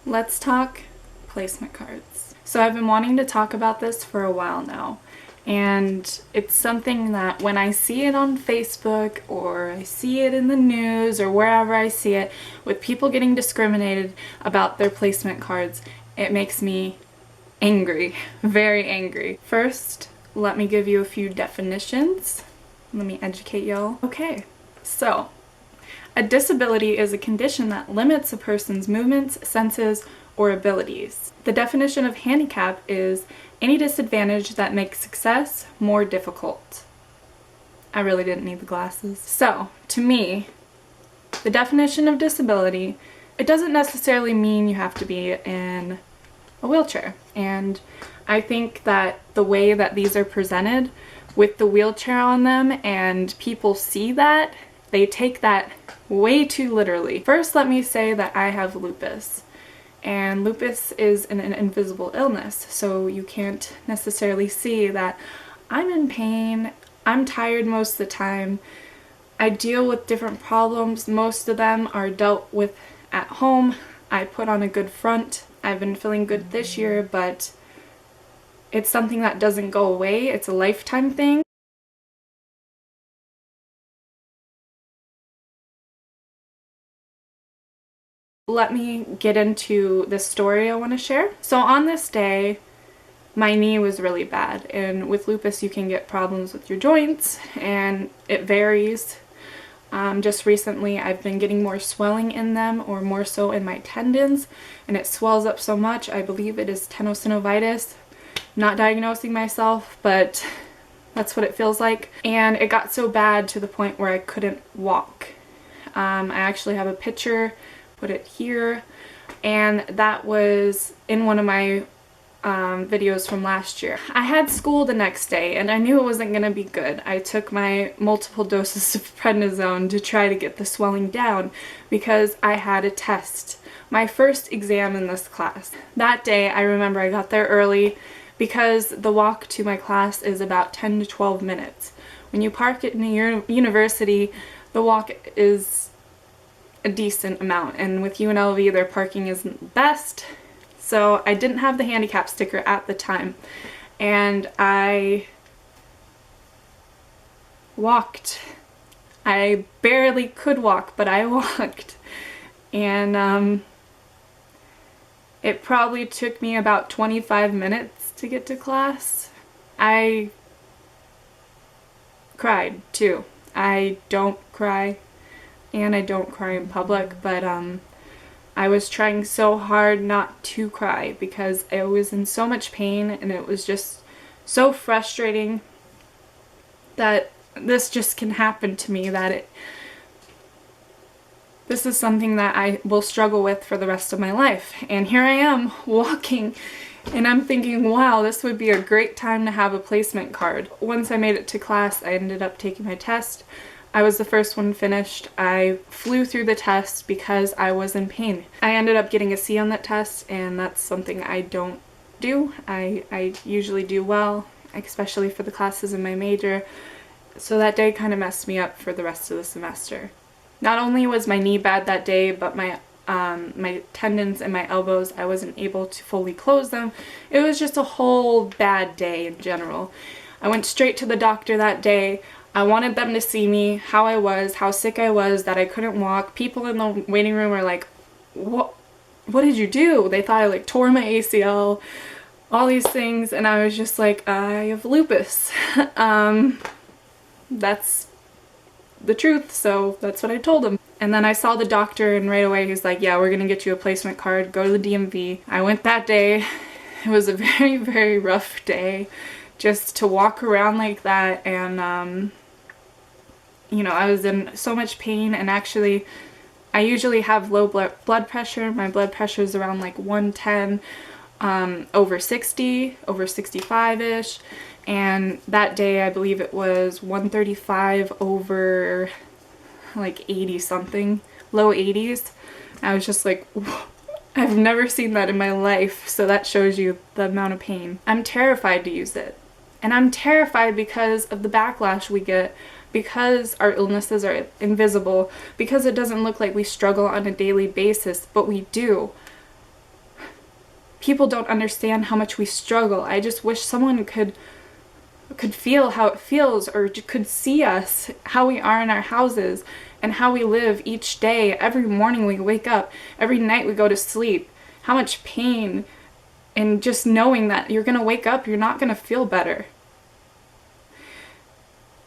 Let's talk placement cards. So I've been wanting to talk about this for a while now, and it's something that when I see it on Facebook or I see it in the news or wherever I see it with people getting discriminated about their placement cards, it makes me angry, very angry. First, let me give you a few definitions. Let me educate y'all. Okay, so a disability is a condition that limits a person's movements, senses, or abilities. The definition of handicap is any disadvantage that makes success more difficult. I really didn't need the glasses. So, to me, the definition of disability, it doesn't necessarily mean you have to be in a wheelchair. And I think that the way that these are presented with the wheelchair on them and people see that, they take that way too literally. First, let me say that I have lupus. And lupus is an invisible illness, so you can't necessarily see that I'm in pain, I'm tired most of the time, I deal with different problems, most of them are dealt with at home, I put on a good front, I've been feeling good this year, but it's something that doesn't go away, it's a lifetime thing. Let me get into this story I want to share. So on this day, my knee was really bad, and with lupus you can get problems with your joints and it varies. Just recently I've been getting more swelling in them, or more so in my tendons, and it swells up so much. I believe it is tenosynovitis. Not diagnosing myself, but that's what it feels like. And it got so bad to the point where I couldn't walk. I actually have a picture, put it here, and that was in one of my videos from last year. I had school the next day and I knew it wasn't going to be good. I took my multiple doses of prednisone to try to get the swelling down because I had a test, my first exam in this class. That day I remember I got there early because the walk to my class is about 10 to 12 minutes. When you park at a university, the walk is a decent amount, and with UNLV their parking isn't the best. So I didn't have the handicap sticker at the time, and I walked. I barely could walk, but I walked. And it probably took me about 25 minutes to get to class. I cried too. I don't cry, and I don't cry in public, but I was trying so hard not to cry because I was in so much pain, and it was just so frustrating that this just can happen to me, that this is something that I will struggle with for the rest of my life. And here I am walking, and I'm thinking, wow, this would be a great time to have a placement card. Once I made it to class, I ended up taking my test. I was the first one finished. I flew through the test because I was in pain. I ended up getting a C on that test, and that's something I don't do. I usually do well, especially for the classes in my major. So that day kind of messed me up for the rest of the semester. Not only was my knee bad that day, but my tendons and my elbows, I wasn't able to fully close them. It was just a whole bad day in general. I went straight to the doctor that day. I wanted them to see me, how I was, how sick I was, that I couldn't walk. People in the waiting room were like, what did you do? They thought I like tore my ACL, all these things, and I was just like, I have lupus. That's the truth, so that's what I told him. And then I saw the doctor, and right away he's like, yeah, we're gonna get you a placement card, go to the DMV. I went that day. It was a very, very rough day just to walk around like that, and you know, I was in so much pain. And actually I usually have low blood pressure. My blood pressure is around like 110 over 60, over 65-ish, and that day I believe it was 135 over like 80 something, low 80s. I was just like, I've never seen that in my life, so that shows you the amount of pain. I'm terrified to use it, and I'm terrified because of the backlash we get, because our illnesses are invisible, because it doesn't look like we struggle on a daily basis, but we do. people don't understand how much we struggle. I just wish someone could feel how it feels, or could see us, how we are in our houses and how we live each day. Every morning we wake up, every night we go to sleep, how much pain, and just knowing that you're gonna wake up, you're not gonna feel better.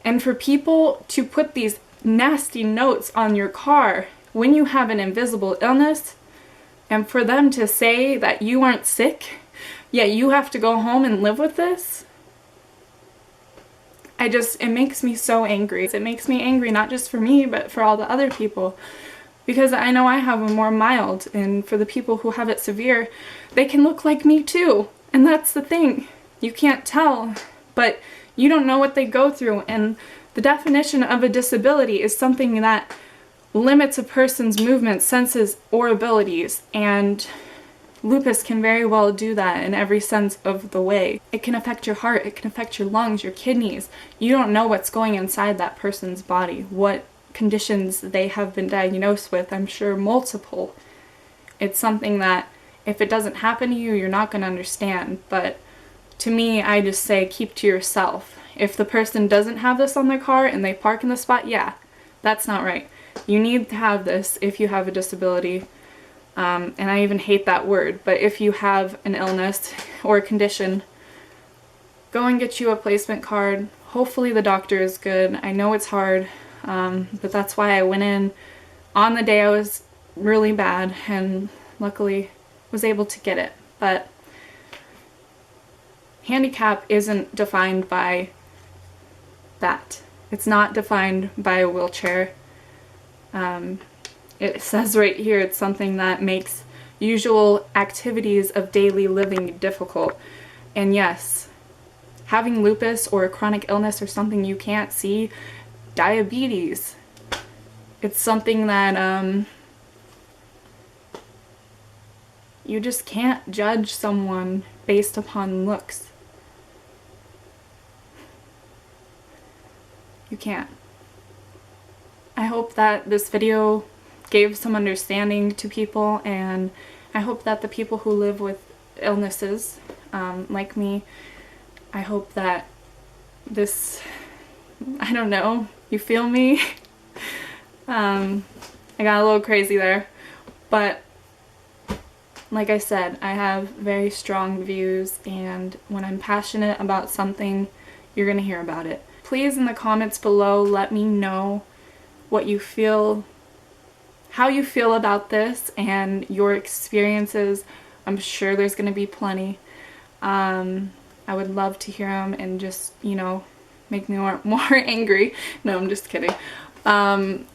And for people to put these nasty notes on your car when you have an invisible illness, and for them to say that you aren't sick, yet you have to go home and live with this, it makes me so angry. It makes me angry not just for me, but for all the other people. Because I know I have a more mild, and for the people who have it severe, they can look like me too. And that's the thing. You can't tell, but you don't know what they go through. And the definition of a disability is something that limits a person's movement, senses, or abilities. And lupus can very well do that in every sense of the way. It can affect your heart, it can affect your lungs, your kidneys. You don't know what's going inside that person's body, what conditions they have been diagnosed with. I'm sure multiple. It's something that if it doesn't happen to you, you're not going to understand. But to me, I just say keep to yourself. If the person doesn't have this on their car and they park in the spot, yeah, that's not right. You need to have this if you have a disability. And I even hate that word, but if you have an illness or a condition, go and get you a placement card. Hopefully the doctor is good. I know it's hard, but that's why I went in on the day I was really bad, and luckily was able to get it. But handicap isn't defined by that. It's not defined by a wheelchair. It says right here it's something that makes usual activities of daily living difficult. And yes, having lupus or a chronic illness or something you can't see, diabetes, it's something that you just can't judge someone based upon looks. You can't. I hope that this video gave some understanding to people, and I hope that the people who live with illnesses like me, I hope that this, I don't know, you feel me? I got a little crazy there, but like I said, I have very strong views, and when I'm passionate about something, you're gonna hear about it. Please, in the comments below, let me know what you feel, how you feel about this and your experiences. I'm sure there's going to be plenty. I would love to hear them and just, you know, make me more angry. No, I'm just kidding. And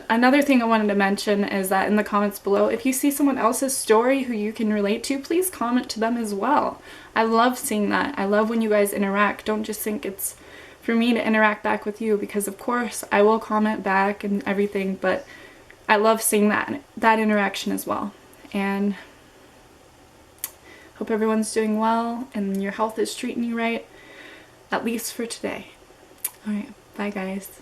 another thing I wanted to mention is that in the comments below, if you see someone else's story who you can relate to, please comment to them as well. I love seeing that. I love when you guys interact. Don't just think it's for me to interact back with you, because of course I will comment back and everything, but I love seeing that interaction as well. And hope everyone's doing well and your health is treating you right, at least for today. Alright, bye guys.